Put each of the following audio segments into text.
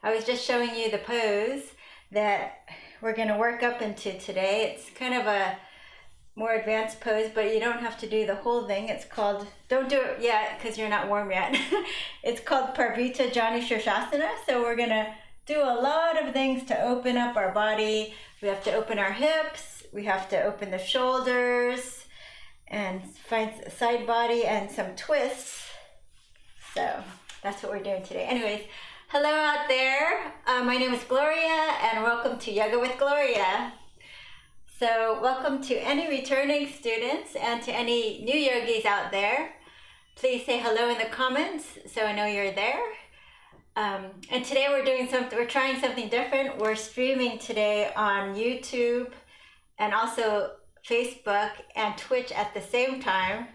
I was just showing you the pose that we're going to work up into today. It's kind of a more advanced pose, but you don't have to do the whole thing. It's called, don't do it yet because you're not warm yet. It's called Parivrtta Janu Sirsasana. So we're going to do a lot of things to open up our body. We have to open our hips. We have to open the shoulders and find side body and some twists. So that's what we're doing today. Anyways, hello out there. My name is Gloria and welcome to Yoga with Gloria. So welcome to any returning students and to any new yogis out there. Please say hello in the comments so I know you're there. And today we're trying something different. We're streaming today on YouTube and also Facebook and Twitch at the same time.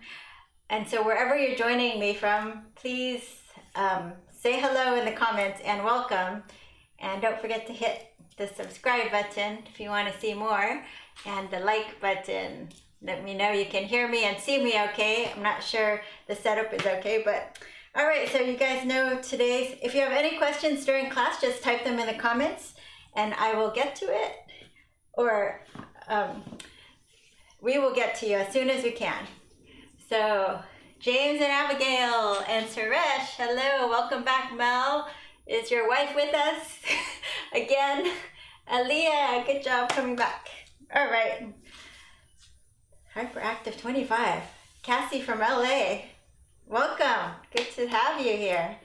And so wherever you're joining me from, please say hello in the comments and welcome. And don't forget to hit the subscribe button if you want to see more, and the like button. Let me know you can hear me and see me okay. I'm not sure the setup is okay, but all right, so you guys know today's, if you have any questions during class, just type them in the comments and I will get to it, or we will get to you as soon as we can. So James and Abigail and Suresh, hello, welcome back. Mel, is your wife with us again? Aaliyah, good job coming back. All right. Hyperactive 25. Cassie from LA. Welcome. Good to have you here.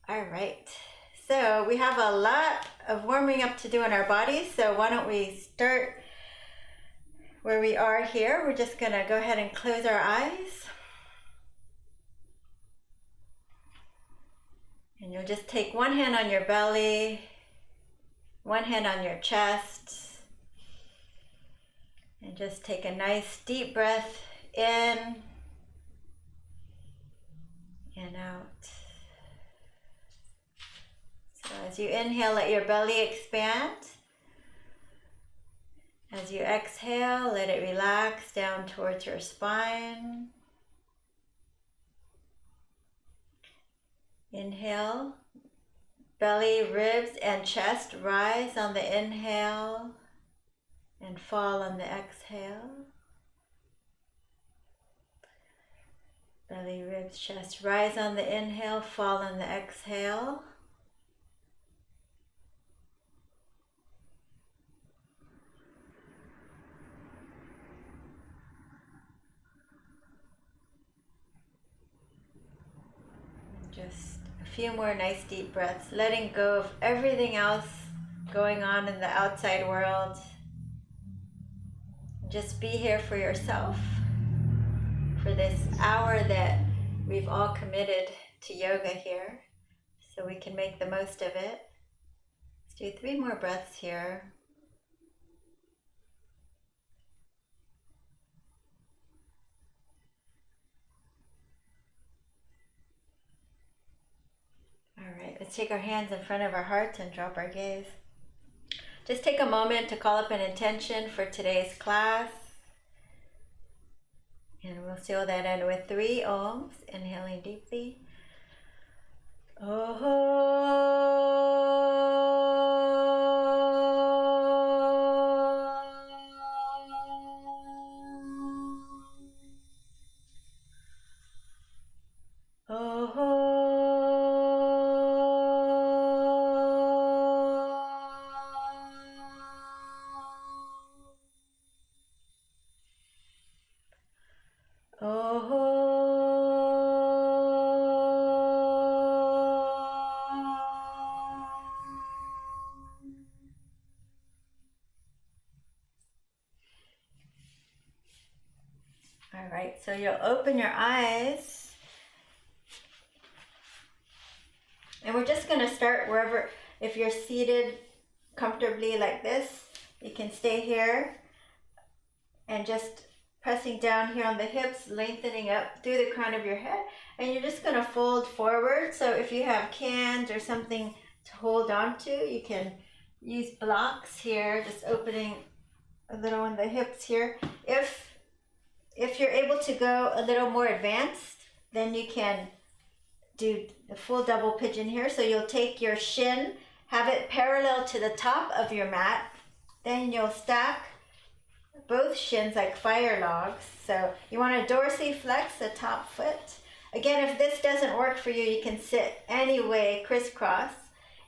All right. So we have a lot of warming up to do in our bodies. So why don't we start where we are here. We're just going to go ahead and close our eyes. And you'll just take one hand on your belly, one hand on your chest, and just take a nice deep breath in and out. So as you inhale, let your belly expand. As you exhale, let it relax down towards your spine. Inhale, belly, ribs, and chest rise on the inhale and fall on the exhale. Belly, ribs, chest rise on the inhale, fall on the exhale. Just a few more nice deep breaths, letting go of everything else going on in the outside world. Just be here for yourself for this hour that we've all committed to yoga here, so we can make the most of it. Let's do 3 more breaths here. All right, let's take our hands in front of our hearts and drop our gaze. Just take a moment to call up an intention for today's class. And we'll seal that in with 3 ohms, inhaling deeply. All right, so you'll open your eyes. And we're just going to start wherever, if you're seated comfortably like this, you can stay here and just pressing down here on the hips, lengthening up through the crown of your head. And you're just going to fold forward. So if you have cans or something to hold on to, you can use blocks here, just opening a little on the hips here. If you're able to go a little more advanced, then you can do the full double pigeon here. So you'll take your shin, have it parallel to the top of your mat. Then you'll stack both shins like fire logs. So you want to dorsiflex the top foot. Again, if this doesn't work for you, you can sit any way, crisscross.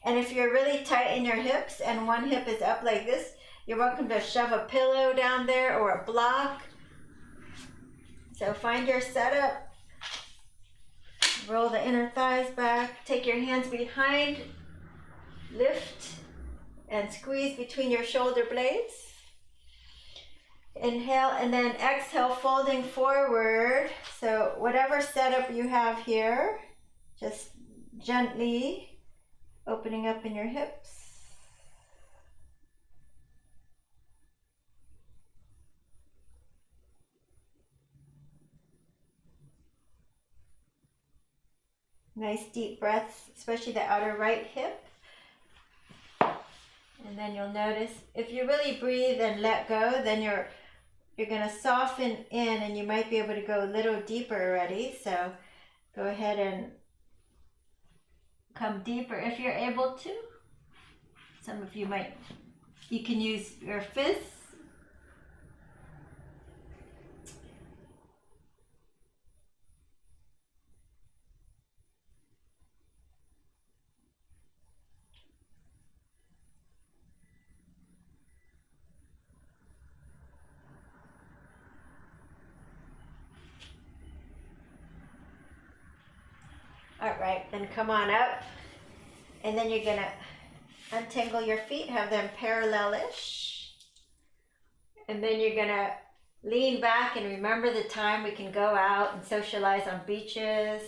And if you're really tight in your hips and one hip is up like this, you're welcome to shove a pillow down there or a block. So find your setup. Roll the inner thighs back. Take your hands behind. Lift and squeeze between your shoulder blades. Inhale and then exhale, folding forward. So whatever setup you have here, just gently opening up in your hips. Nice deep breaths, especially the outer right hip. And then you'll notice if you really breathe and let go, then you're going to soften in and you might be able to go a little deeper already. So go ahead and come deeper if you're able to. Some of you you can use your fists. All right, then come on up, and then you're gonna untangle your feet, have them parallel-ish, and then you're gonna lean back and remember the time we can go out and socialize on beaches,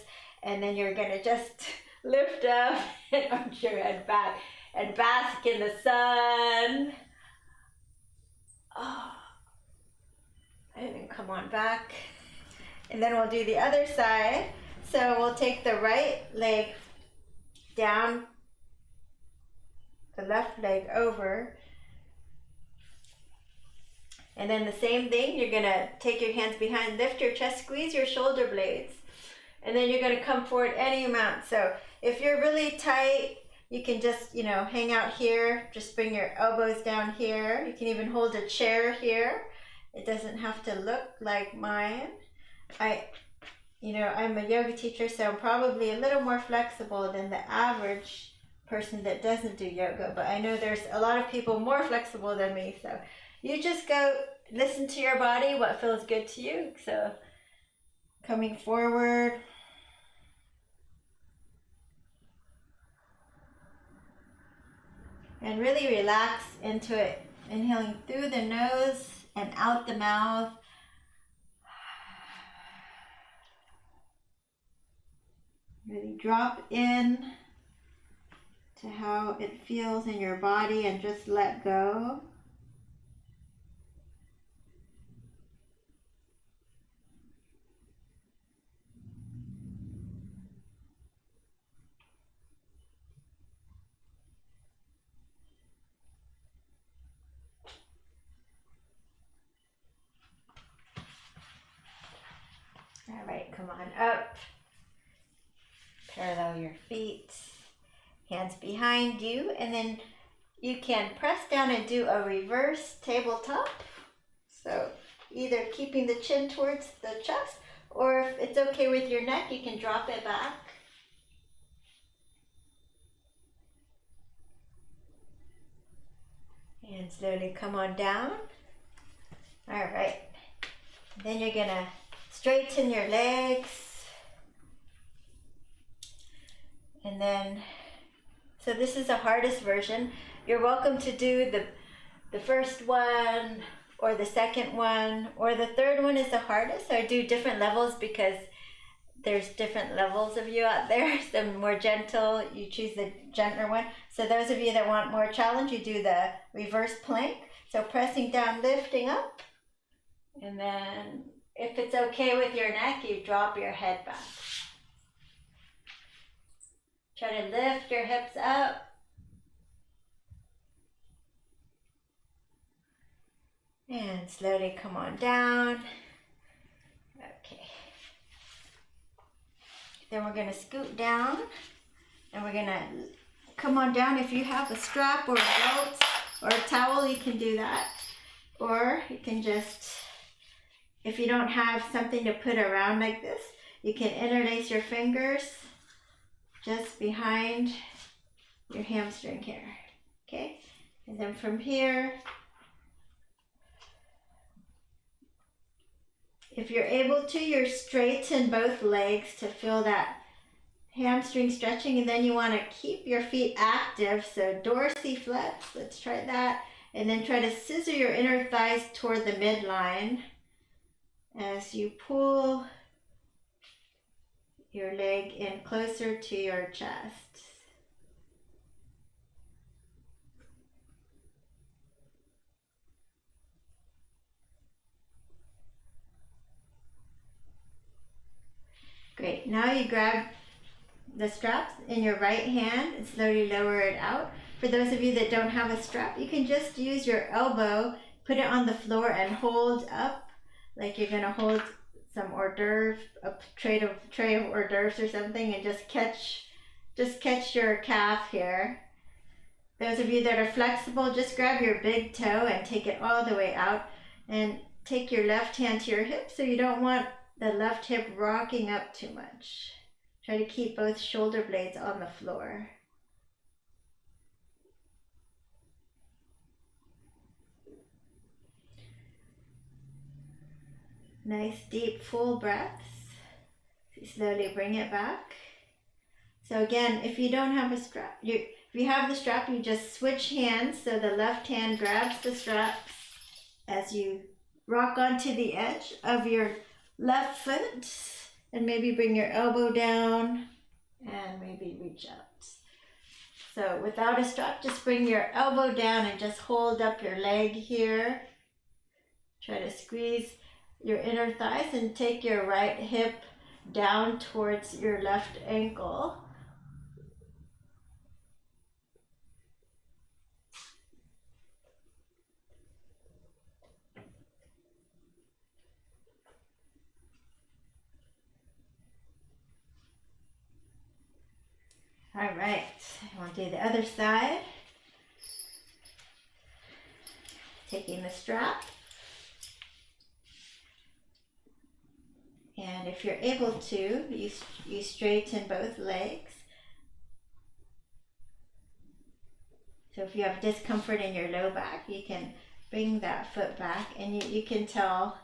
and then you're gonna just lift up and arch your head back and bask in the sun. Oh. And then come on back, and then we'll do the other side. So we'll take the right leg down, the left leg over. And then the same thing, you're gonna take your hands behind, lift your chest, squeeze your shoulder blades. And then you're gonna come forward any amount. So if you're really tight, you can just, hang out here. Just bring your elbows down here. You can even hold a chair here. It doesn't have to look like mine. I'm a yoga teacher, so I'm probably a little more flexible than the average person that doesn't do yoga, but I know there's a lot of people more flexible than me, so you just go listen to your body, what feels good to you. So coming forward. And really relax into it, inhaling through the nose and out the mouth. Really drop in to how it feels in your body and just let go. All right, come on up. Parallel your feet, hands behind you, and then you can press down and do a reverse tabletop. So either keeping the chin towards the chest, or if it's okay with your neck, you can drop it back. And slowly come on down. All right. Then you're gonna straighten your legs. And then, so this is the hardest version. You're welcome to do the first one or the second one, or the third one is the hardest. So I do different levels because there's different levels of you out there. Some more gentle, you choose the gentler one. So those of you that want more challenge, you do the reverse plank. So pressing down, lifting up. And then if it's okay with your neck, you drop your head back. Try to lift your hips up. And slowly come on down. Okay. Then we're gonna scoot down and we're gonna come on down. If you have a strap or a belt or a towel, you can do that. Or you can just, if you don't have something to put around like this, you can interlace your fingers just behind your hamstring here, okay? And then from here, if you're able to, you straighten both legs to feel that hamstring stretching, and then you want to keep your feet active, so dorsiflex, let's try that, and then try to scissor your inner thighs toward the midline as you pull your leg in closer to your chest. Great, now you grab the straps in your right hand and slowly lower it out. For those of you that don't have a strap, you can just use your elbow, put it on the floor and hold up like you're gonna hold some hors d'oeuvre, a tray of hors d'oeuvres or something, and just catch your calf here. Those of you that are flexible, just grab your big toe and take it all the way out, and take your left hand to your hip so you don't want the left hip rocking up too much. Try to keep both shoulder blades on the floor. Nice deep full breaths. Slowly bring it back. So again, if you don't have a strap, if you have the strap, you just switch hands so the left hand grabs the straps as you rock onto the edge of your left foot, and maybe bring your elbow down and maybe reach out. So without a strap, just bring your elbow down and just hold up your leg here. Try to squeeze your inner thighs and take your right hip down towards your left ankle. All right, we'll do the other side. Taking the strap. And if you're able to, you straighten both legs. So if you have discomfort in your low back, you can bring that foot back, and you can tell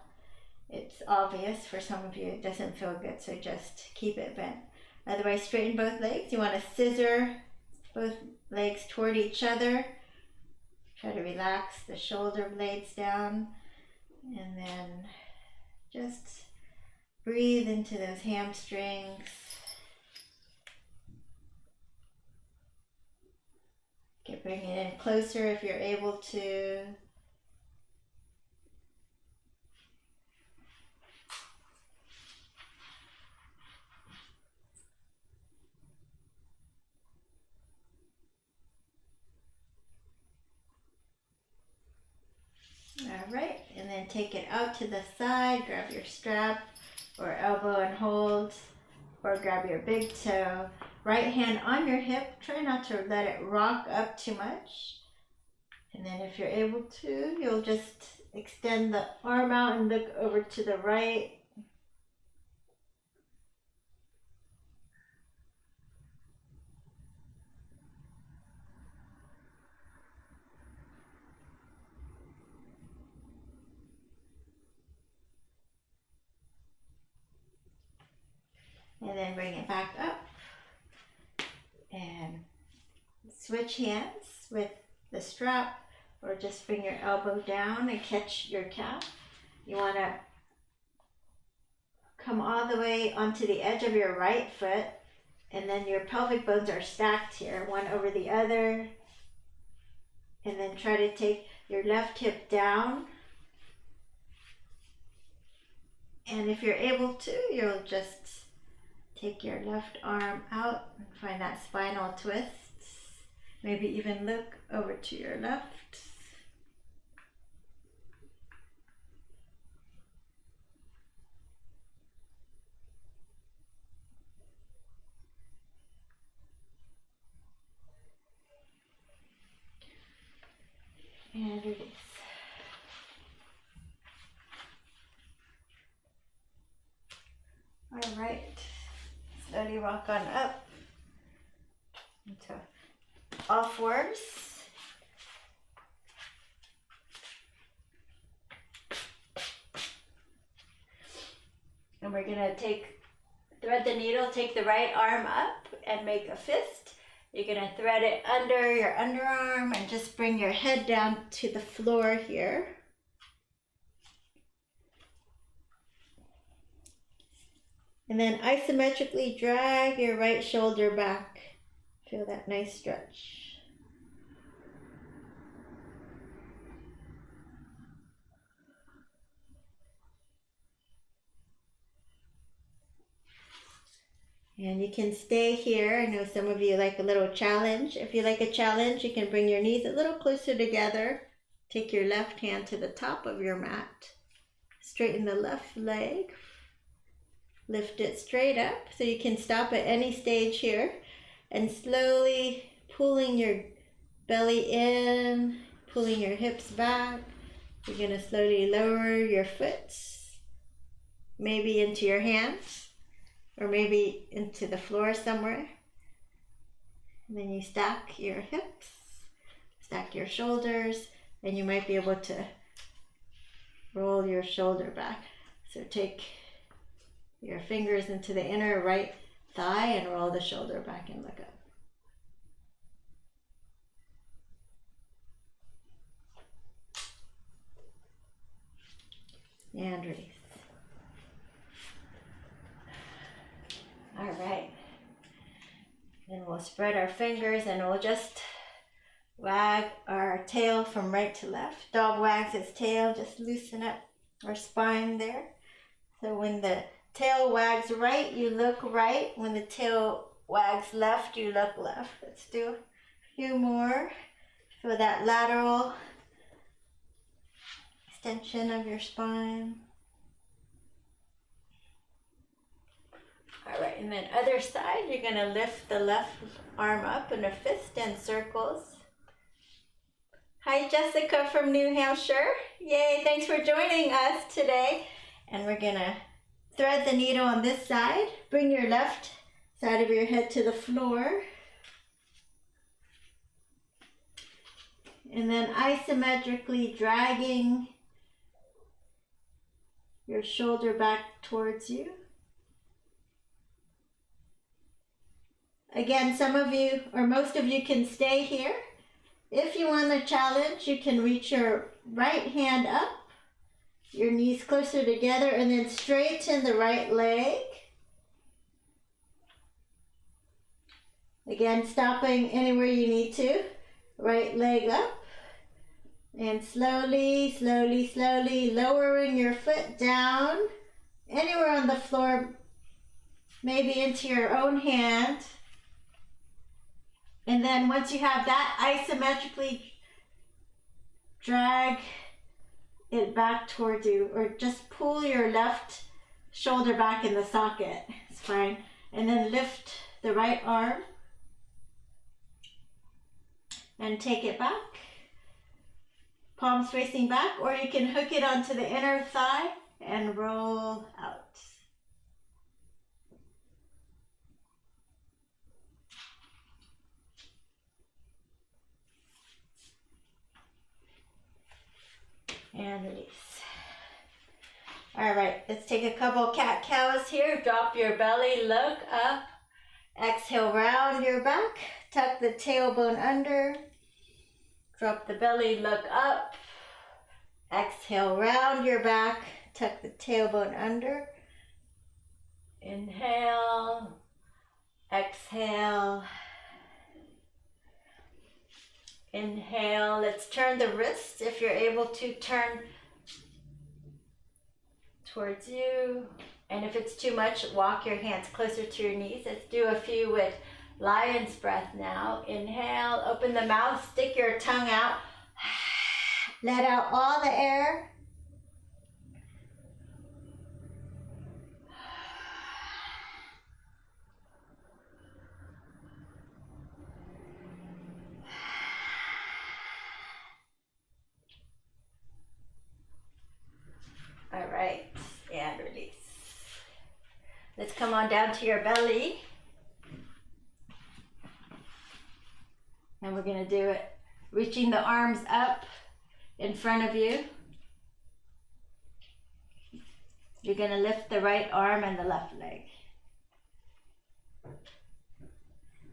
it's obvious. For some of you it doesn't feel good, so just keep it bent. Otherwise, straighten both legs. You want to scissor both legs toward each other. Try to relax the shoulder blades down, and then just breathe into those hamstrings. Keep bringing it in closer if you're able to. All right, and then take it out to the side, grab your strap or elbow and hold, or grab your big toe. Right hand on your hip, try not to let it rock up too much. And then if you're able to, you'll just extend the arm out and look over to the right. And then bring it back up and switch hands with the strap, or just bring your elbow down and catch your calf. You want to come all the way onto the edge of your right foot, and then your pelvic bones are stacked here, one over the other. And then try to take your left hip down. And if you're able to, you'll just take your left arm out and find that spinal twist. Maybe even look over to your left. All right. Slowly rock on up into all fours. And we're gonna thread the needle, take the right arm up and make a fist. You're gonna thread it under your underarm and just bring your head down to the floor here. And then isometrically drag your right shoulder back. Feel that nice stretch. And you can stay here. I know some of you like a little challenge. If you like a challenge, you can bring your knees a little closer together. Take your left hand to the top of your mat. Straighten the left leg. Lift it straight up, so you can stop at any stage here. And slowly pulling your belly in, pulling your hips back. You're going to slowly lower your foot, maybe into your hands. Or maybe into the floor somewhere. And then you stack your hips, stack your shoulders, and you might be able to roll your shoulder back. So take your fingers into the inner right thigh and roll the shoulder back and look up. And release. All right, then we'll spread our fingers and we'll just wag our tail from right to left. Dog wags its tail, just loosen up our spine there. So when the tail wags right, you look right. When the tail wags left, you look left. Let's do a few more. Feel that lateral extension of your spine. All right, and then other side, you're gonna lift the left arm up in a fist and circles. Hi, Jessica from New Hampshire. Yay, thanks for joining us today. And we're gonna thread the needle on this side. Bring your left side of your head to the floor. And then isometrically dragging your shoulder back towards you. Again, some of you, or most of you, can stay here. If you want a challenge, you can reach your right hand up, your knees closer together, and then straighten the right leg. Again, stopping anywhere you need to. Right leg up. And slowly, slowly, slowly lowering your foot down, anywhere on the floor, maybe into your own hand. And then once you have that, isometrically drag it back towards you, or just pull your left shoulder back in the socket. It's fine. And then lift the right arm and take it back. Palms facing back, or you can hook it onto the inner thigh and roll out. And release. All right, let's take a couple cat-cows here. Drop your belly, look up. Exhale, round your back. Tuck the tailbone under. Drop the belly, look up. Exhale, round your back. Tuck the tailbone under. Inhale. Exhale. Inhale. Let's turn the wrists. If you're able to, turn towards you. And if it's too much, walk your hands closer to your knees. Let's do a few with lion's breath now. Inhale, open the mouth, stick your tongue out. Let out all the air. All right, and release. Let's come on down to your belly. And we're going to do it reaching the arms up in front of you. You're going to lift the right arm and the left leg.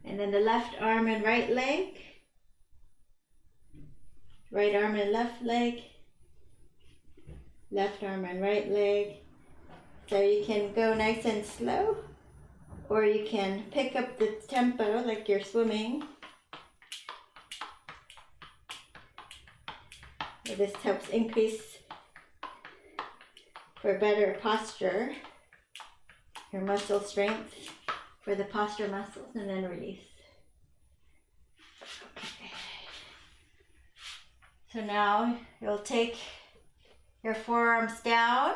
And then the left arm and right leg. Right arm and left leg. Left arm and right leg. So you can go nice and slow, or you can pick up the tempo like you're swimming. This helps increase for better posture, your muscle strength for the posture muscles, and then release. Okay. So now you'll take your forearms down,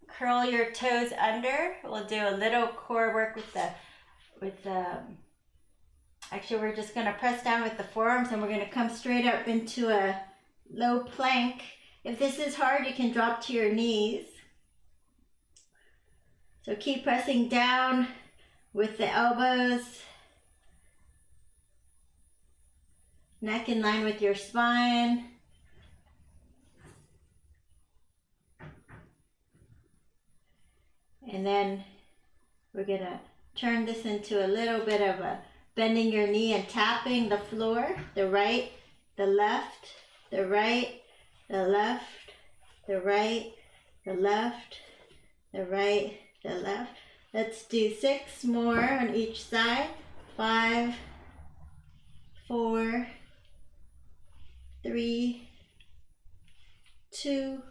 curl your toes under. We'll do a little core work actually we're just gonna press down with the forearms, and we're gonna come straight up into a low plank. If this is hard, you can drop to your knees. So keep pressing down with the elbows, neck in line with your spine. And then we're gonna turn this into a little bit of a bending your knee and tapping the floor, the right, the left, the right, the left, the right, the left, the right, the left. Let's do 6 more on each side. 5, 4, 3, 2,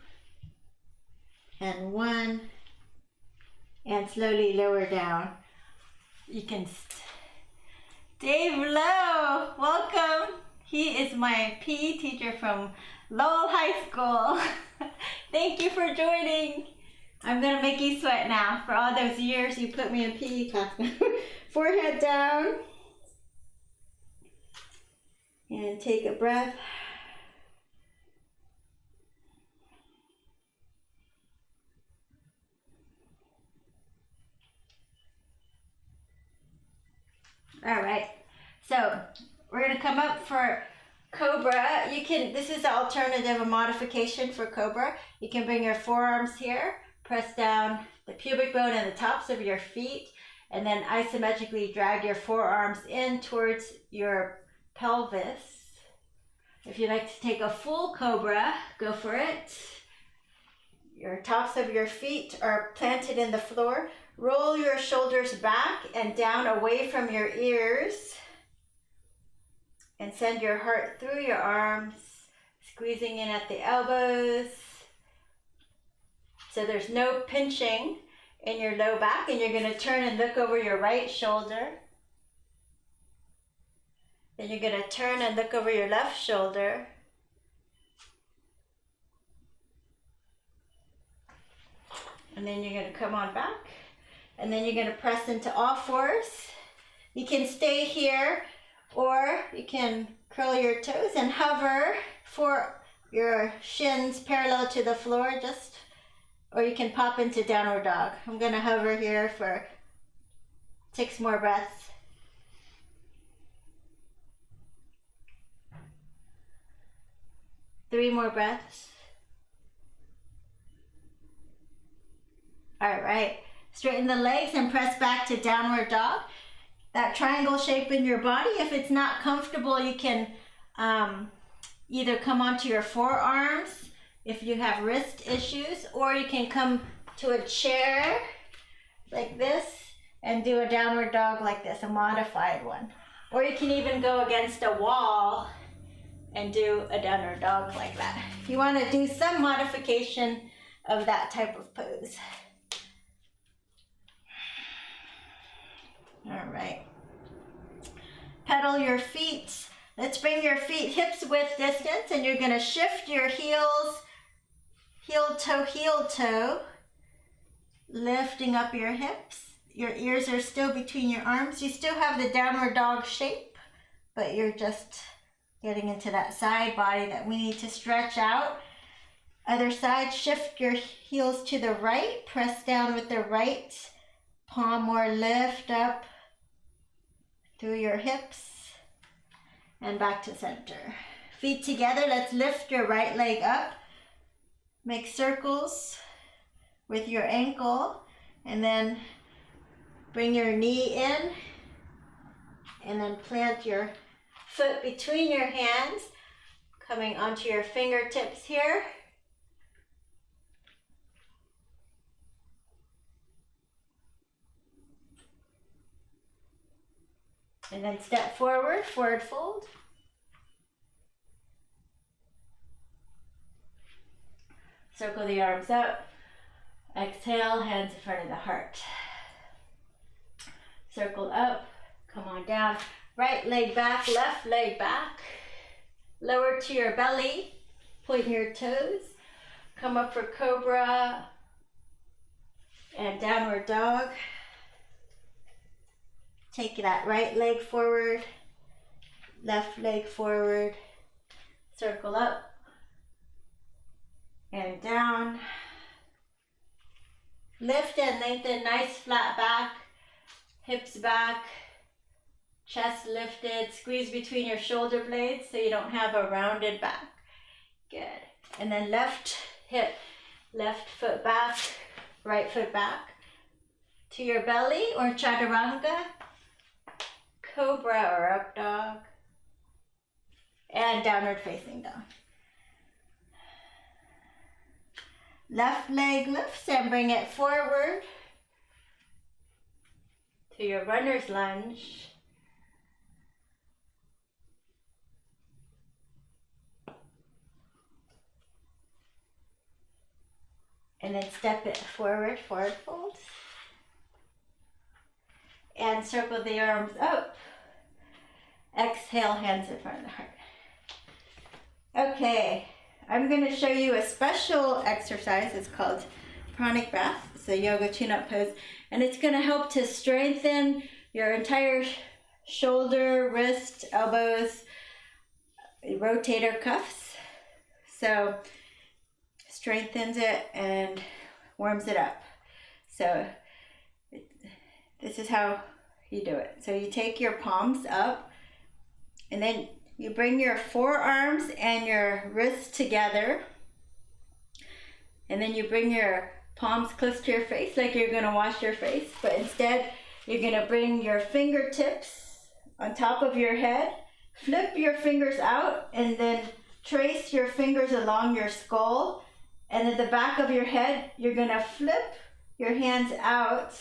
and 1. And slowly lower down. You can Dave Lowe, welcome. He is my PE teacher from Lowell High School. Thank you for joining. I'm gonna make you sweat now for all those years you put me in PE class. Forehead down. And take a breath. All right, so we're gonna come up for Cobra. This is the alternative, a modification for Cobra. You can bring your forearms here, press down the pubic bone and the tops of your feet, and then isometrically drag your forearms in towards your pelvis. If you'd like to take a full Cobra, go for it. Your tops of your feet are planted in the floor. Roll your shoulders back and down away from your ears. And send your heart through your arms, squeezing in at the elbows. So there's no pinching in your low back, and you're going to turn and look over your right shoulder. Then you're going to turn and look over your left shoulder. And then you're going to come on back. And then you're going to press into all fours. You can stay here, or you can curl your toes and hover for your shins parallel to the floor, or you can pop into downward dog. I'm going to hover here for 6 more breaths. Three more breaths. All right. Straighten the legs and press back to downward dog. That triangle shape in your body, if it's not comfortable, you can either come onto your forearms if you have wrist issues, or you can come to a chair like this and do a downward dog like this, a modified one. Or you can even go against a wall and do a downward dog like that. You want to do some modification of that type of pose. All right. Pedal your feet. Let's bring your feet hips width distance, and you're going to shift your heels, heel toe, lifting up your hips. Your ears are still between your arms. You still have the downward dog shape, but you're just getting into that side body that we need to stretch out. Other side, shift your heels to the right, press down with the right palm or lift up through your hips and back to center. Feet together, let's lift your right leg up. Make circles with your ankle and then bring your knee in and then plant your foot between your hands, coming onto your fingertips here. And then step forward, forward fold. Circle the arms up. Exhale, hands in front of the heart. Circle up, come on down. Right leg back, left leg back. Lower to your belly, point your toes. Come up for cobra and downward dog. Take that right leg forward, left leg forward. Circle up and down. Lift and lengthen, nice flat back, hips back, chest lifted. Squeeze between your shoulder blades so you don't have a rounded back. Good. And then left hip, left foot back, right foot back to your belly or chaturanga, cobra or up dog, and downward facing dog. Left leg lifts and bring it forward to your runner's lunge. And then step it forward, forward fold. And circle the arms up. Exhale, hands in front of the heart. Okay. I'm going to show you a special exercise. It's called pranic breath. It's a yoga tune-up pose. And it's going to help to strengthen your entire shoulder, wrist, elbows, rotator cuffs. So strengthens it and warms it up. So this is how you do it. So you take your palms up and then you bring your forearms and your wrists together, and then you bring your palms close to your face like you're going to wash your face, but instead you're going to bring your fingertips on top of your head, flip your fingers out, and then trace your fingers along your skull, and at the back of your head you're going to flip your hands out,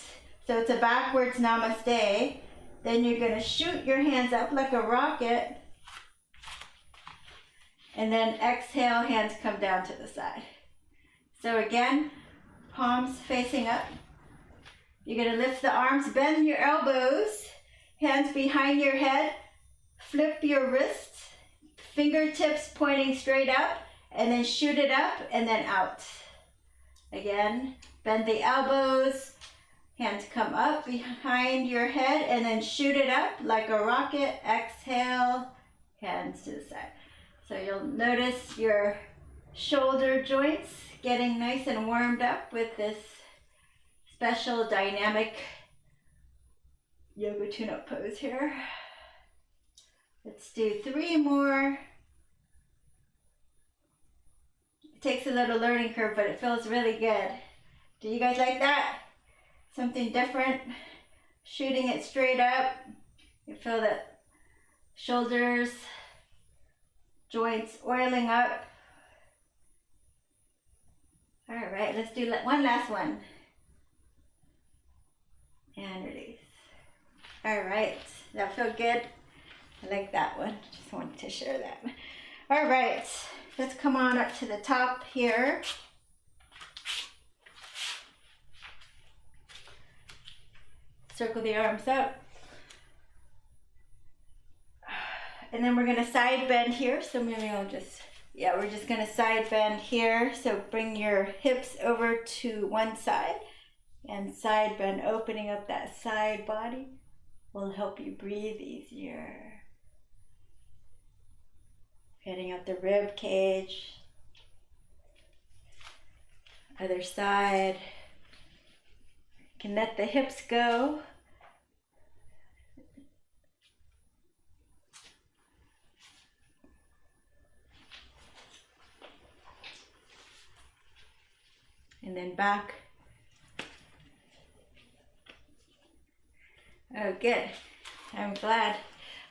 so it's a backwards namaste. Then you're going to shoot your hands up like a rocket. And then exhale, hands come down to the side. So again, palms facing up. You're going to lift the arms, bend your elbows, hands behind your head, flip your wrists, fingertips pointing straight up, and then shoot it up and then out. Again, bend the elbows, hands come up behind your head, and then shoot it up like a rocket. Exhale, hands to the side. So you'll notice your shoulder joints getting nice and warmed up with this special dynamic yoga tune-up pose here. Let's do 3 more. It takes a little learning curve, but it feels really good. Do you guys like that? Something different. Shooting it straight up. You feel the shoulders, joints oiling up. All right, let's do one last one. And release. All right, that felt good. I like that one. Just wanted to share that. All right, let's come on up to the top here. Circle the arms up. And then we're going to side bend here. So maybe I'll just, we're just going to side bend here. So bring your hips over to one side and side bend, opening up that side body will help you breathe easier. Getting out the rib cage. Other side. You can let the hips go. And then back. Oh, good. I'm glad.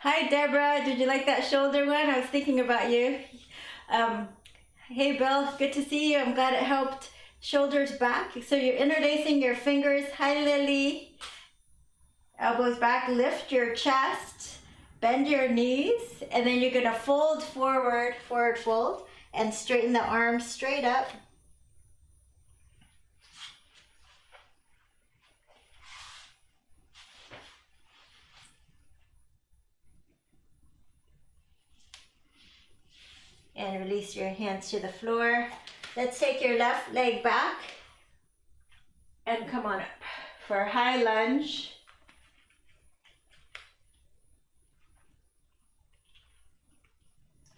Hi, Deborah. Did you like that shoulder one? I was thinking about you. Hey, Bill. Good to see you. I'm glad it helped. Shoulders back. So you're interlacing your fingers. Hi, Lily. Elbows back. Lift your chest. Bend your knees. And then you're going to fold forward, forward fold, and straighten the arms straight up. And release your hands to the floor. Let's take your left leg back and come on up for a high lunge.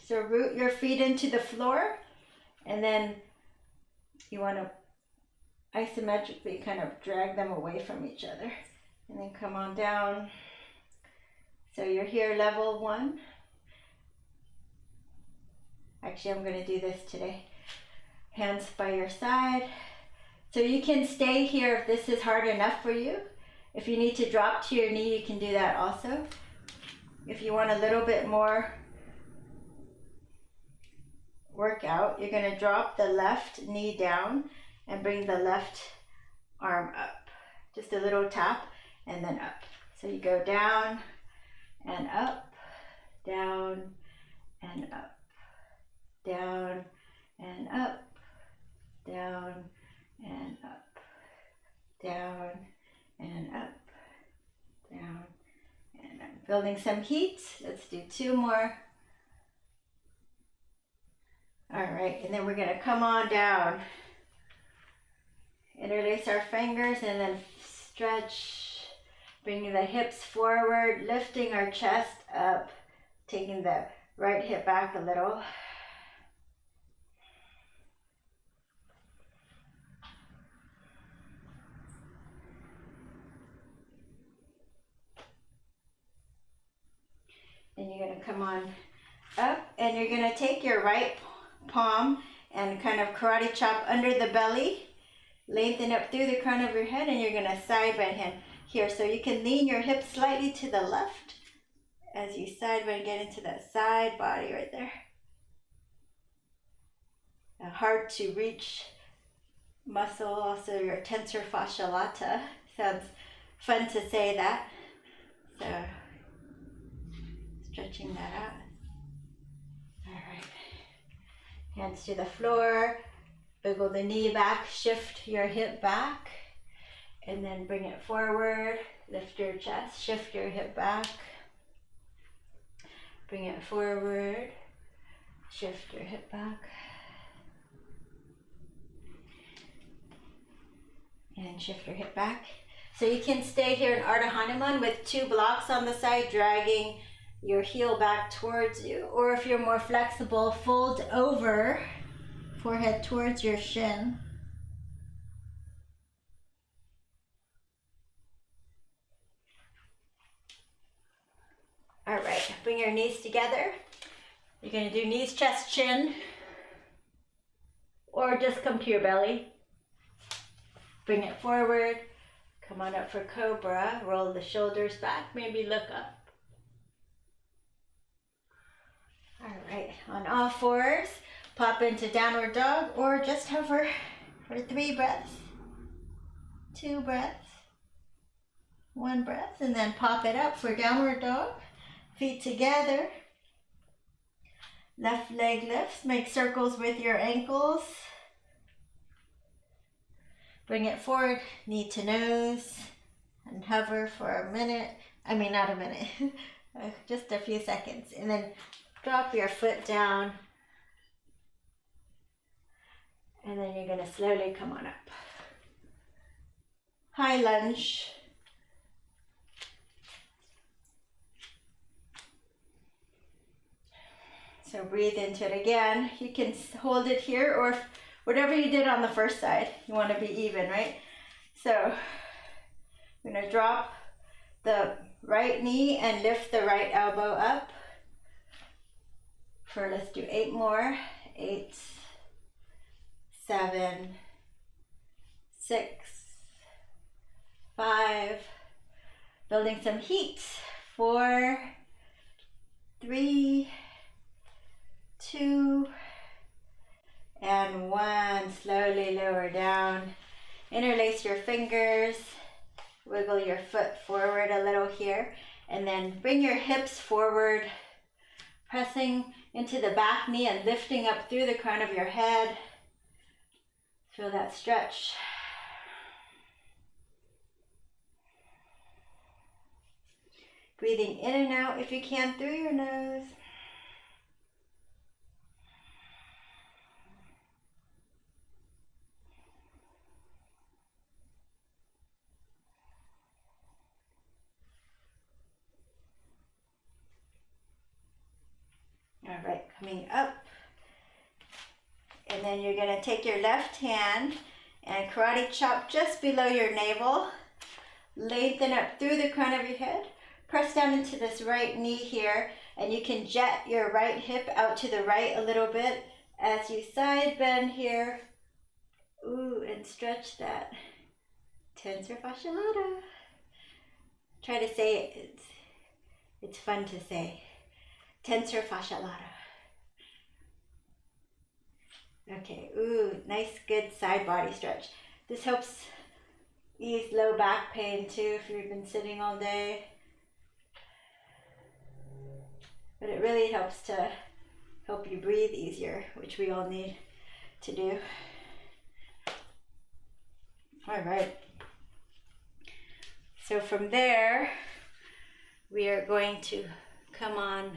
So root your feet into the floor, and then you want to isometrically kind of drag them away from each other. And then come on down. So you're here level 1. Actually, I'm going to do this today. Hands by your side. So you can stay here if this is hard enough for you. If you need to drop to your knee, you can do that also. If you want a little bit more workout, you're going to drop the left knee down and bring the left arm up. Just a little tap and then up. So you go down and up, down and up. Down and up, down and up, down and up, down and up. Building some heat. Let's do 2 more. All right, and then we're going to come on down. Interlace our fingers and then stretch, bringing the hips forward, lifting our chest up, taking the right hip back a little. And you're going to come on up, and you're going to take your right palm and kind of karate chop under the belly, lengthen up through the crown of your head, and you're going to side bend hand here. So you can lean your hips slightly to the left as you side bend, get into that side body right there. A hard to reach muscle, also your tensor fascia lata. Sounds fun to say that. So stretching that out. All right. Hands to the floor. Wiggle the knee back. Shift your hip back. And then bring it forward. Lift your chest. Shift your hip back. Bring it forward. Shift your hip back. And shift your hip back. So you can stay here in Ardha Hanuman with 2 blocks on the side, dragging your heel back towards you. Or if you're more flexible, fold over, forehead towards your shin. All right, bring your knees together. You're going to do knees, chest, chin, or just come to your belly. Bring it forward. Come on up for cobra. Roll the shoulders back. Maybe look up. All right, on all fours, pop into downward dog or just hover for 3 breaths, 2 breaths, 1 breath, and then pop it up for downward dog. Feet together. Left leg lifts. Make circles with your ankles. Bring it forward, knee to nose, and hover for a minute. I mean, not a minute, just a few seconds. And then drop your foot down. And then you're going to slowly come on up. High lunge. So breathe into it again. You can hold it here, or whatever you did on the first side, you want to be even, right? So I'm going to drop the right knee and lift the right elbow up. Let's do 8 more. 8, 7, 6, 5, building some heat. 4, 3, 2, and 1. Slowly lower down. Interlace your fingers. Wiggle your foot forward a little here. And then bring your hips forward, pressing into the back knee and lifting up through the crown of your head. Feel that stretch. Breathing in and out if you can through your nose. All right, coming up. And then you're going to take your left hand and karate chop just below your navel. Lengthen up through the crown of your head. Press down into this right knee here, and you can jet your right hip out to the right a little bit as you side bend here. Ooh, and stretch that tensor fascia lata. Try to say it. It's fun to say. Tensor fascia lata. Okay, ooh, nice good side body stretch. This helps ease low back pain too if you've been sitting all day. But it really helps to help you breathe easier, which we all need to do. All right. So from there, we are going to come on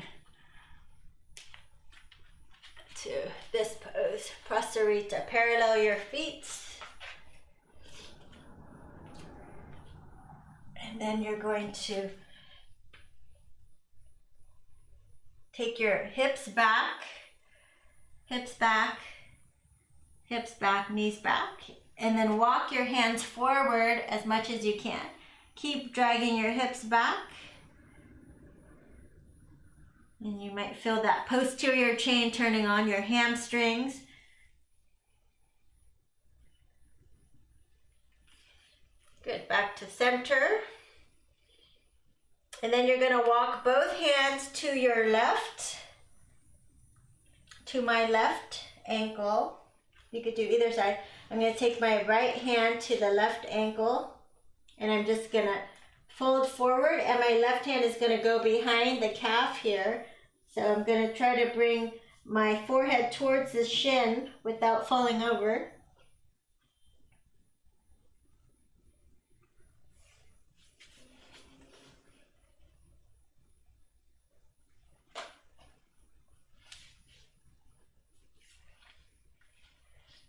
to this pose, Parivrtta. Parallel your feet. And then you're going to take your hips back, hips back, hips back, knees back, and then walk your hands forward as much as you can. Keep dragging your hips back. And you might feel that posterior chain turning on your hamstrings. Good, back to center. And then you're going to walk both hands to your left, to my left ankle. You could do either side. I'm going to take my right hand to the left ankle, and I'm just going to fold forward, and my left hand is going to go behind the calf here. So I'm going to try to bring my forehead towards the shin without falling over.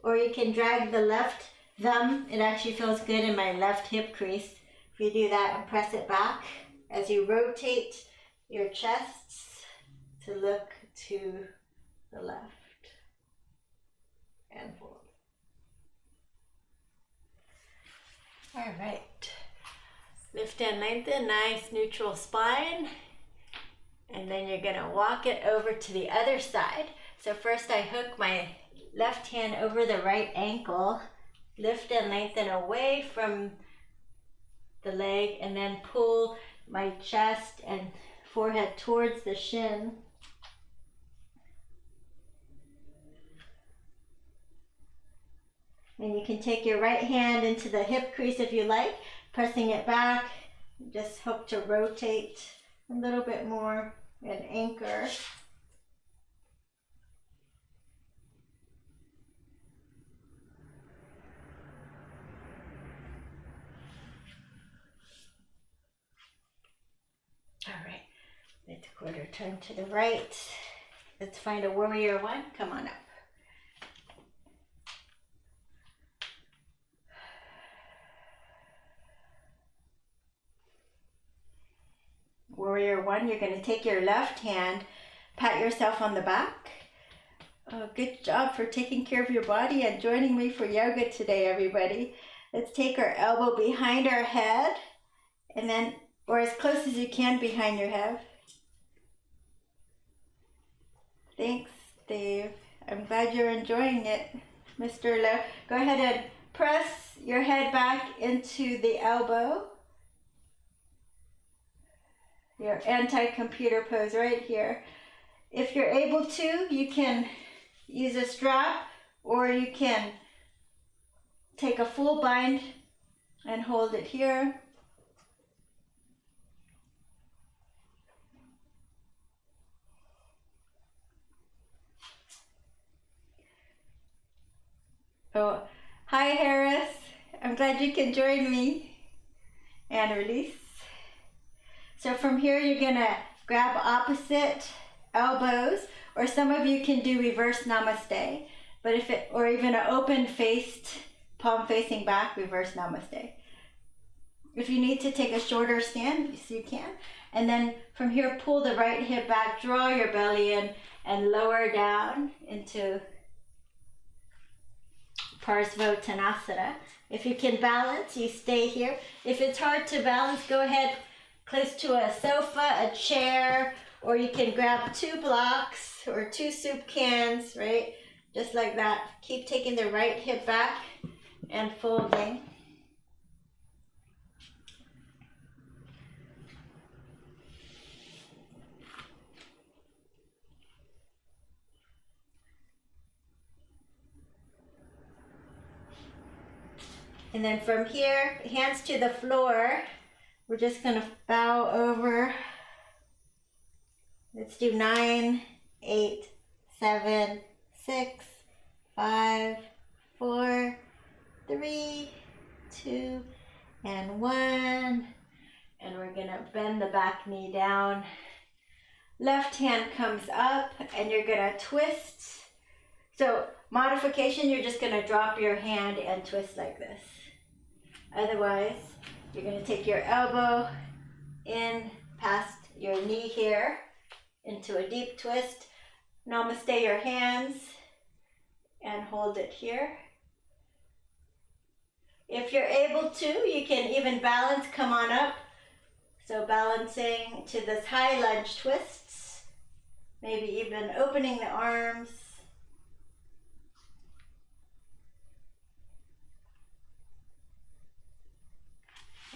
Or you can drag the left thumb. It actually feels good in my left hip crease. If you do that and press it back as you rotate your chest to look to the left and fold. All right. Lift and lengthen, nice neutral spine. And then you're going to walk it over to the other side. So first I hook my left hand over the right ankle, lift and lengthen away from the leg, and then pull my chest and forehead towards the shin. And you can take your right hand into the hip crease if you like, pressing it back. Just hope to rotate a little bit more and anchor. All right, let the quarter turn to the right. Let's find a warrior one. Come on up. Warrior one, you're going to take your left hand, pat yourself on the back, Oh, good job for taking care of your body and joining me for yoga today, everybody. Let's take our elbow behind our head and then, or as close as you can behind your head. Thanks, Dave. I'm glad you're enjoying it, Mr. Lowe. Go ahead and press your head back into the elbow. Your anti-computer pose right here. If you're able to, you can use a strap or you can take a full bind and hold it here. Oh, hi Harris. I'm glad you can join me. And release. So from here you're gonna grab opposite elbows, or some of you can do reverse namaste, but or even an open faced, palm facing back, reverse namaste. If you need to take a shorter stand, you can. And then from here, pull the right hip back, draw your belly in, and lower down into Parivrtta Janu. If you can balance, you stay here. If it's hard to balance, go ahead close to a sofa, a chair, or you can grab 2 blocks or 2 soup cans, right? Just like that. Keep taking the right hip back and folding. And then from here, hands to the floor. We're just gonna bow over. Let's do 9, 8, 7, 6, 5, 4, 3, 2, and 1. And we're gonna bend the back knee down. Left hand comes up and you're gonna twist. So modification, you're just gonna drop your hand and twist like this. Otherwise, you're going to take your elbow in past your knee here into a deep twist. Namaste your hands and hold it here. If you're able to, you can even balance, come on up. So balancing to this high lunge twists, maybe even opening the arms.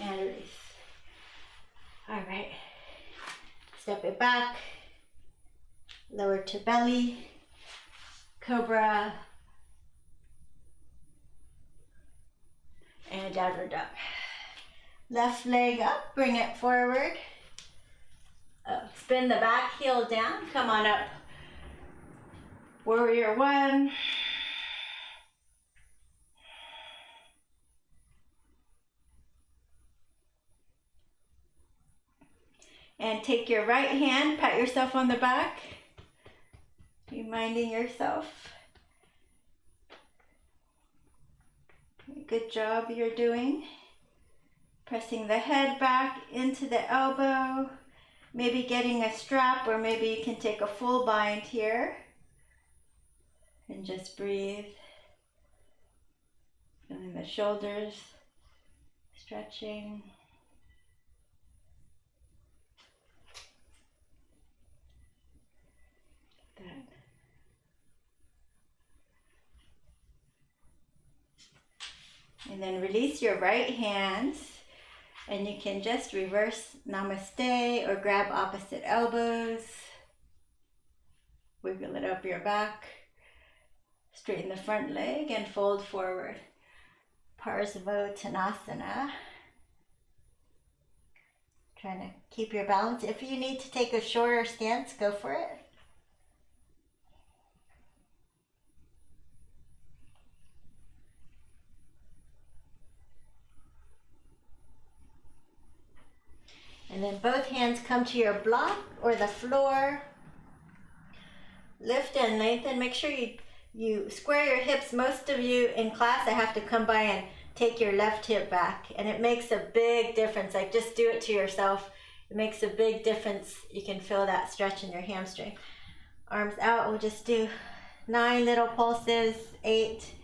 And release. All right. Step it back. Lower to belly. Cobra. And downward dog. Left leg up. Bring it forward. Spin the back heel down. Come on up. Warrior 1. And take your right hand, pat yourself on the back, reminding yourself. Good job you're doing. Pressing the head back into the elbow, maybe getting a strap, or maybe you can take a full bind here. And just breathe. Feeling the shoulders stretching. And then release your right hands, and you can just reverse namaste or grab opposite elbows. Wiggle it up your back. Straighten the front leg and fold forward. Parivrtta Janu. Trying to keep your balance. If you need to take a shorter stance, go for it. And then both hands come to your block or the floor. Lift and lengthen. Make sure you square your hips. Most of you in class, I have to come by and take your left hip back. And it makes a big difference. Like, just do it to yourself. It makes a big difference. You can feel that stretch in your hamstring. Arms out. We'll just do 9 little pulses, 8.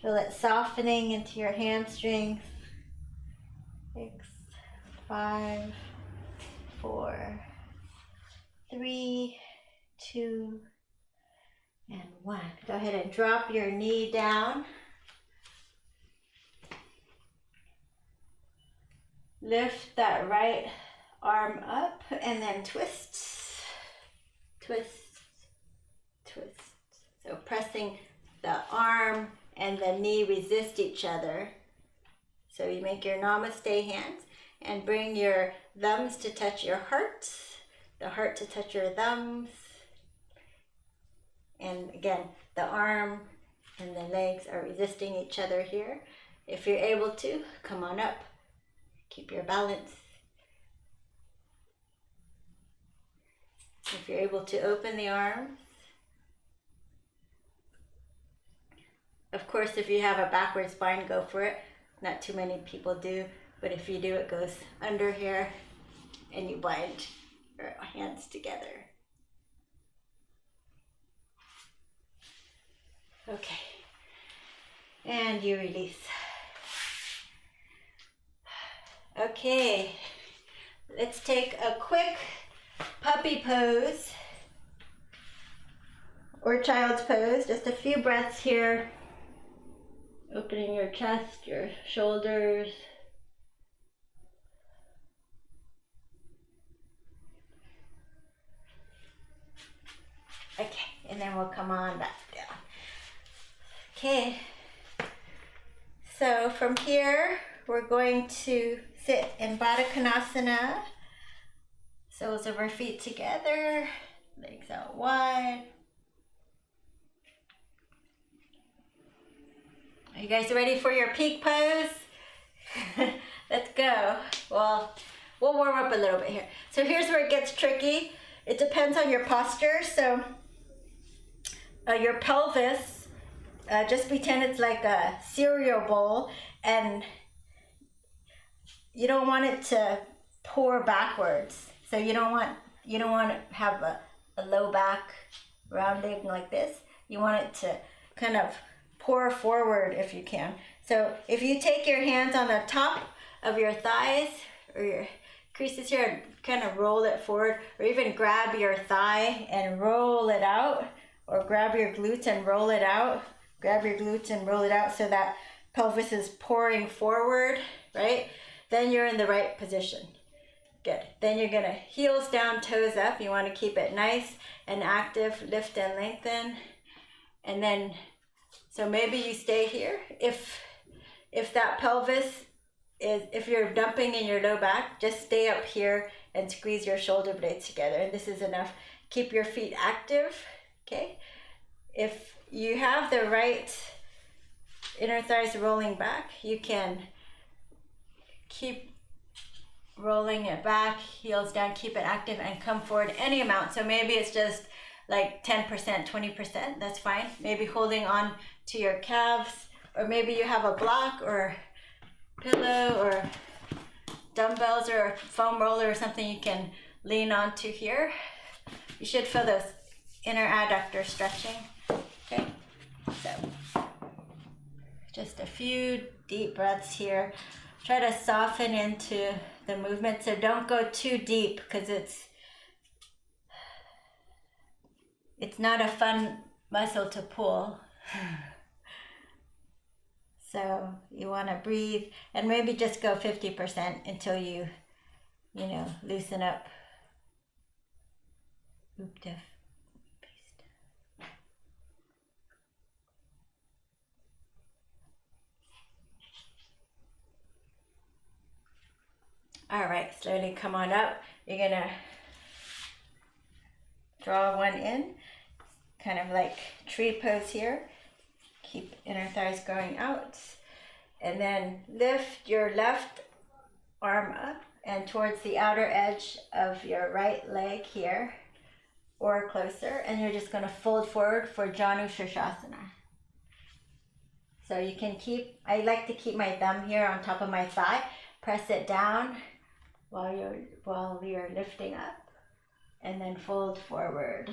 Feel it softening into your hamstrings. 6, 5, 4, 3, 2, and 1. Go ahead and drop your knee down. Lift that right arm up and then twist, twist, twist. So pressing the arm and the knee resist each other. So you make your namaste hands and bring your thumbs to touch your heart, the heart to touch your thumbs. And again, the arm and the legs are resisting each other here. If you're able to, come on up. Keep your balance. If you're able to open the arms. Of course, if you have a backward spine, go for it. Not too many people do, but if you do, it goes under here and you bind your hands together. Okay, and you release. Okay, let's take a quick puppy pose or child's pose. Just a few breaths here. Opening your chest, your shoulders. Okay, and then we'll come on back down. Okay, so from here, we're going to sit in Baddha Konasana. Soles of our feet together, legs out wide. Are you guys ready for your peak pose? Let's go. Well, we'll warm up a little bit here. So here's where it gets tricky. It depends on your posture. So your pelvis, just pretend it's like a cereal bowl, and you don't want it to pour backwards. So you don't want to have a low back rounding like this. You want it to kind of pour forward if you can. So if you take your hands on the top of your thighs or your creases here and kind of roll it forward, or even grab your thigh and roll it out, or grab your glutes and roll it out, grab your glutes and roll it out so that pelvis is pouring forward, right? Then you're in the right position. Good. Then you're gonna heels down, toes up. You want to keep it nice and active, lift and lengthen. And then, so maybe you stay here. If that pelvis is, if you're dumping in your low back, just stay up here and squeeze your shoulder blades together. And this is enough. Keep your feet active, okay? If you have the right inner thighs rolling back, you can keep rolling it back, heels down, keep it active, and come forward any amount. So maybe it's just like 10%, 20%, that's fine. Maybe holding on to your calves, or maybe you have a block or pillow or dumbbells or a foam roller or something you can lean onto here. You should feel those inner adductors stretching. Okay, so just a few deep breaths here. Try to soften into the movement, so don't go too deep because it's not a fun muscle to pull. So you want to breathe and maybe just go 50% until you loosen up. All right, slowly come on up. You're gonna draw one in, kind of like tree pose here. Keep inner thighs going out. And then lift your left arm up and towards the outer edge of your right leg here, or closer. And you're just gonna fold forward for Janu Sirsasana. So you can I like to keep my thumb here on top of my thigh, press it down while you're lifting up, and then fold forward.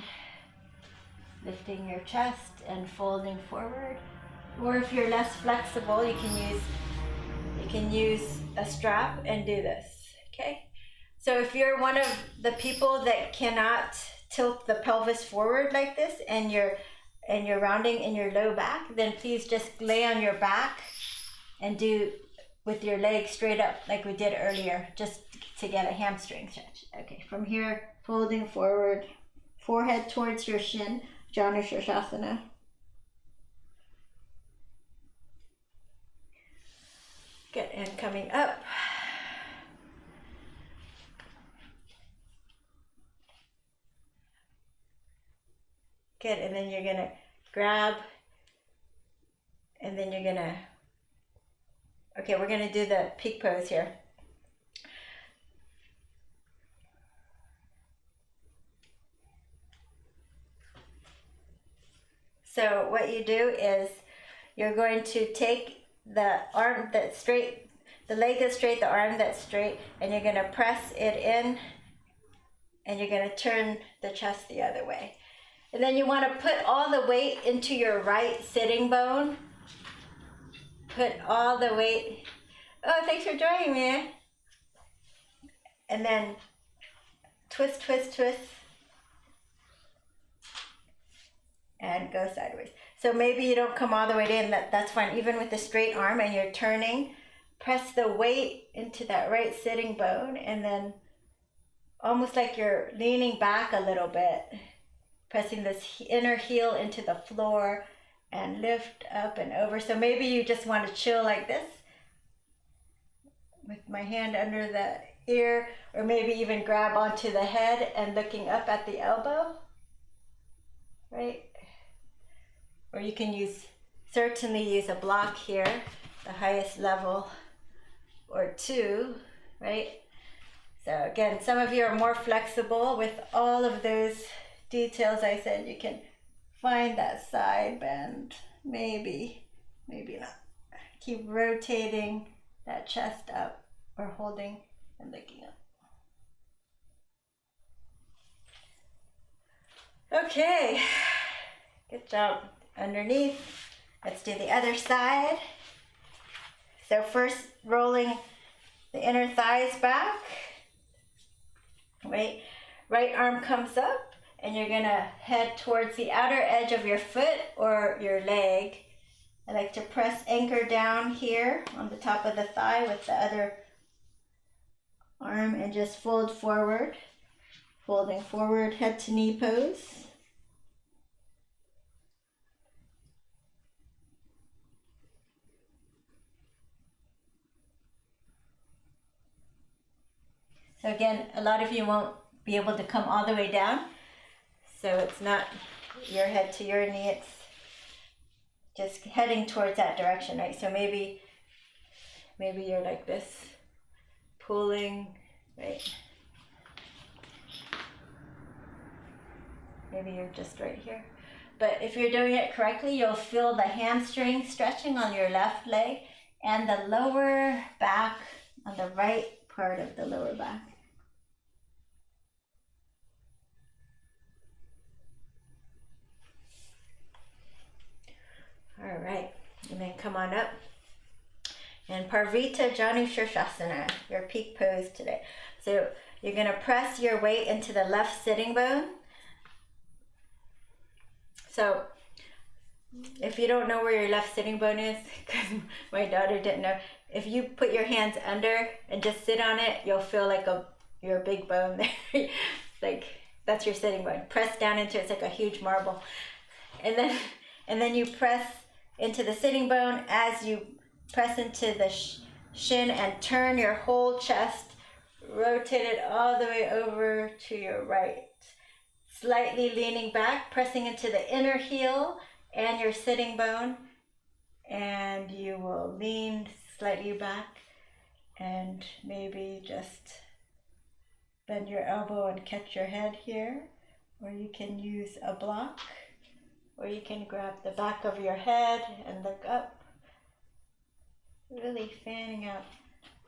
lifting your chest and folding forward. Or if you're less flexible, you can use a strap and do this, okay? So if you're one of the people that cannot tilt the pelvis forward like this and you're rounding in your low back, then please just lay on your back and do with your legs straight up like we did earlier, just to get a hamstring stretch. Okay, from here, folding forward, forehead towards your shin, Janu Sirsasana. Good, and coming up. Good, and then you're gonna grab, and then you're gonna, okay, we're gonna do the peak pose here. So what you do is you're going to take the arm that's straight, the leg that's straight, the arm that's straight, and you're gonna press it in, and you're gonna turn the chest the other way. And then you want to put all the weight into your right sitting bone. Put all the weight. Oh, thanks for joining me. And then twist, twist, twist. And go sideways. So maybe you don't come all the way in, that's fine. Even with the straight arm and you're turning, press the weight into that right sitting bone, and then almost like you're leaning back a little bit. Pressing this inner heel into the floor and lift up and over. So maybe you just want to chill like this with my hand under the ear, or maybe even grab onto the head and looking up at the elbow, right? Or you can certainly use a block here, the highest level or two, right? So again, some of you are more flexible with all of those details I said. You can find that side bend, maybe not. Keep rotating that chest up or holding and looking up. Okay, good job. Underneath, let's do the other side. So first, rolling the inner thighs back. Right arm comes up, and you're gonna head towards the outer edge of your foot or your leg. I like to press anchor down here on the top of the thigh with the other arm and just fold forward. Folding forward, head to knee pose. So again, a lot of you won't be able to come all the way down. So it's not your head to your knee, it's just heading towards that direction, right? So maybe you're like this, pulling, right? Maybe you're just right here. But if you're doing it correctly, you'll feel the hamstring stretching on your left leg and the lower back on the right part of the lower back. All right, and then come on up. And Parivrtta Janu Sirsasana, your peak pose today. So you're gonna press your weight into the left sitting bone. So if you don't know where your left sitting bone is, because my daughter didn't know, if you put your hands under and just sit on it, you'll feel like your big bone there. Like that's your sitting bone. Press down into it, it's like a huge marble. And then you press into the sitting bone as you press into the shin and turn your whole chest, rotate it all the way over to your right. Slightly leaning back, pressing into the inner heel and your sitting bone, and you will lean slightly back and maybe just bend your elbow and catch your head here, or you can use a block. Or you can grab the back of your head and look up, really fanning out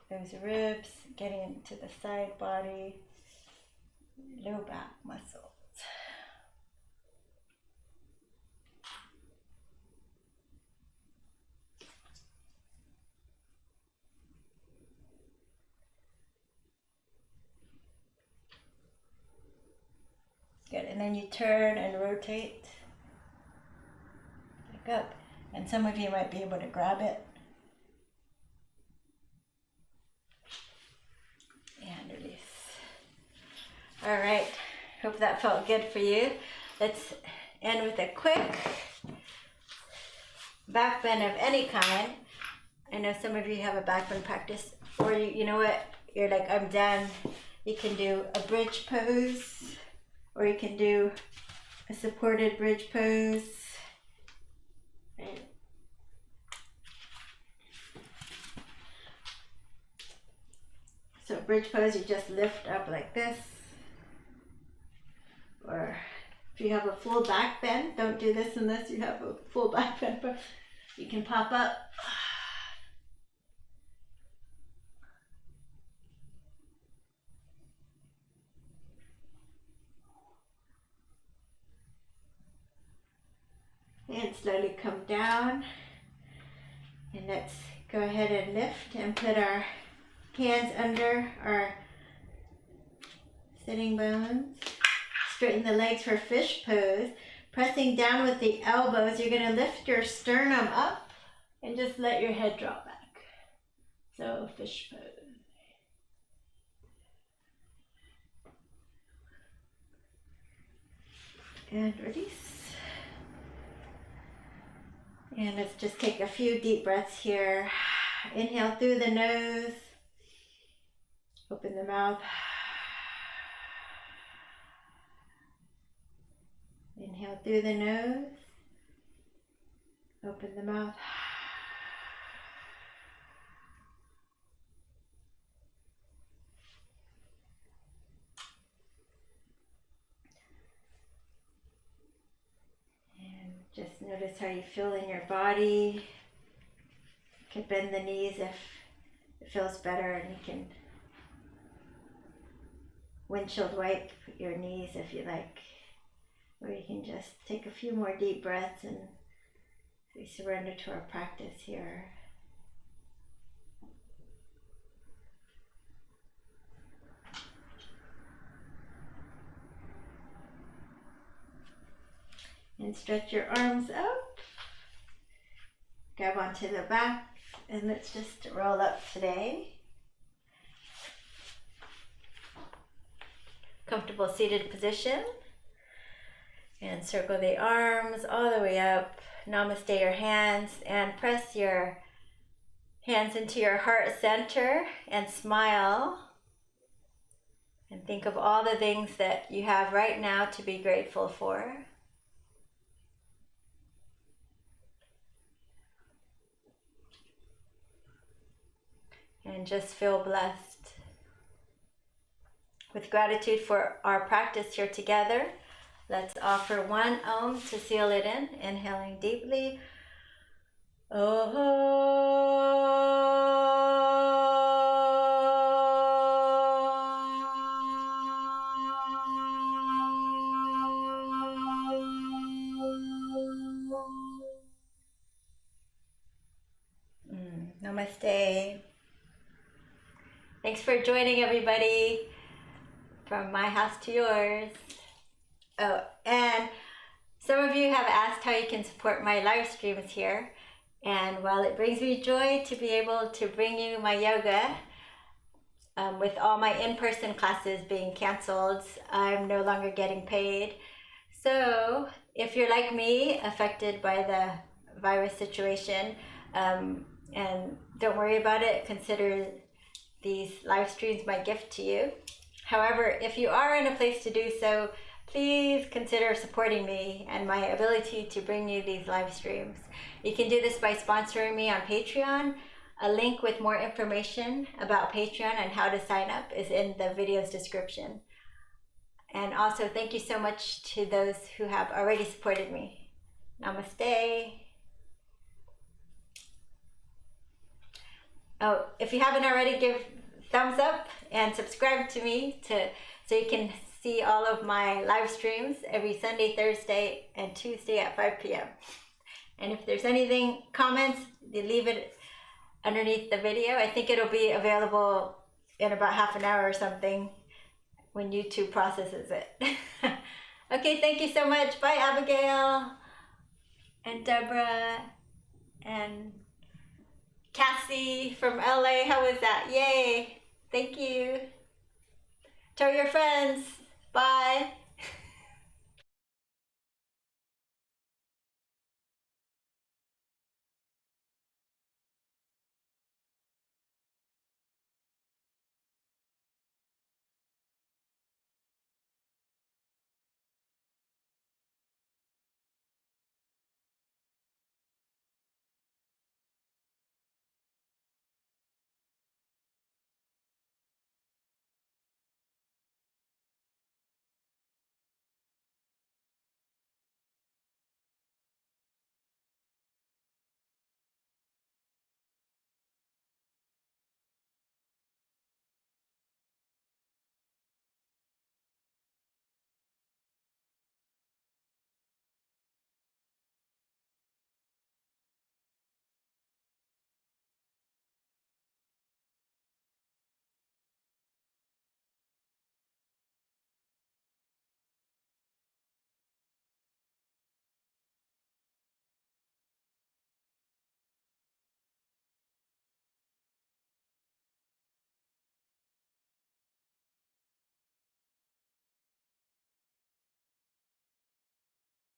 those ribs, getting into the side body, low back muscles. then you turn and rotate back up. And some of you might be able to grab it. And release. All right, hope that felt good for you. Let's end with a quick back bend of any kind. I know some of you have a back bend practice, or you know what, you're like, I'm done. You can do a bridge pose, or you can do a supported bridge pose. Right. So bridge pose, you just lift up like this. Or if you have a full back bend, don't do this unless you have a full back bend, but you can pop up. And slowly come down. And let's go ahead and lift and put our hands under our sitting bones. Straighten the legs for fish pose. Pressing down with the elbows, you're going to lift your sternum up and just let your head drop back. So fish pose. And release. And let's just take a few deep breaths here. Inhale through the nose. Open the mouth. Inhale through the nose. Open the mouth. Just notice how you feel in your body. You can bend the knees if it feels better, and you can windshield wipe your knees if you like. Or you can just take a few more deep breaths and we surrender to our practice here. And stretch your arms up. Grab onto the back, and let's just roll up today. Comfortable seated position. And circle the arms all the way up. Namaste your hands, and press your hands into your heart center and smile. And think of all the things that you have right now to be grateful for. And just feel blessed. With gratitude for our practice here together, let's offer one Om to seal it in. Inhaling deeply. Namaste. Thanks for joining, everybody, from my house to yours. Oh, and some of you have asked how you can support my live streams here. And while it brings me joy to be able to bring you my yoga, with all my in-person classes being canceled, I'm no longer getting paid. So if you're like me, affected by the virus situation, and don't worry about it, consider these live streams my gift to you. However, if you are in a place to do so, please consider supporting me and my ability to bring you these live streams. You can do this by sponsoring me on Patreon. A link with more information about Patreon and how to sign up is in the video's description. And also, thank you so much to those who have already supported me. Namaste. Oh, if you haven't already, give thumbs up and subscribe to me so you can see all of my live streams every Sunday, Thursday, and Tuesday at 5 p.m. And if there's anything, comments, you leave it underneath the video. I think it'll be available in about half an hour or something when YouTube processes it. Okay, thank you so much. Bye, Abigail and Deborah and Cassie from LA. How was that? Yay. Thank you. Tell your friends. Bye.